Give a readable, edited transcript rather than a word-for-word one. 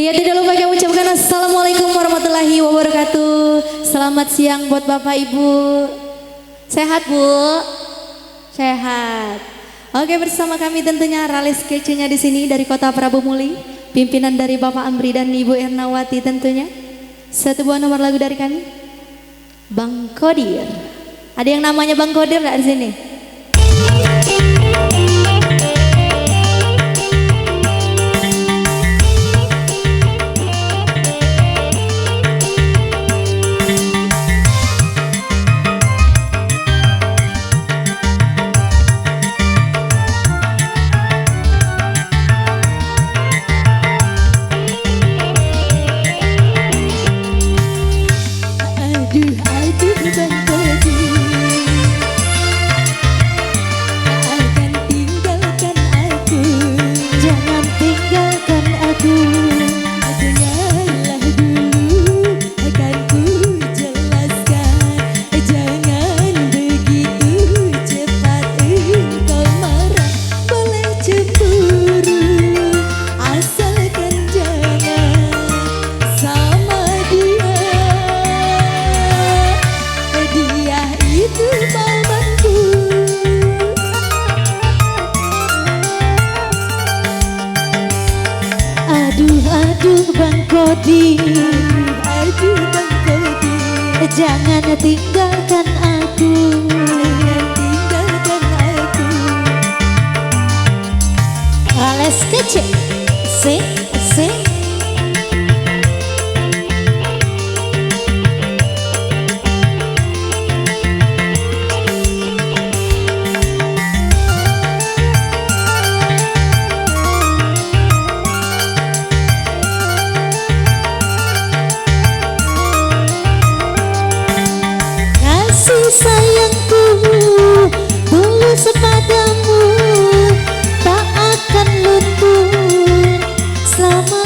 Iya, tidak lupa kami ucapkan assalamualaikum warahmatullahi wabarakatuh. Selamat siang buat Bapak Ibu. Sehat Bu? Sehat. Oke, bersama kami tentunya Ralis kece-nya di sini dari Kota Prabu Muli, pimpinan dari Bapak Amri dan Ibu Ernawati tentunya. Satu buah nomor lagu dari kami, Bang Kodir. Ada yang namanya Bang Kodir nggak di sini? Aduh Bang Kodir, aduh Bang Kodir, jangan tinggalkan aku, jangan tinggalkan aku. Ales kece, sing. Sayangku tulus padamu tak akan luntur selama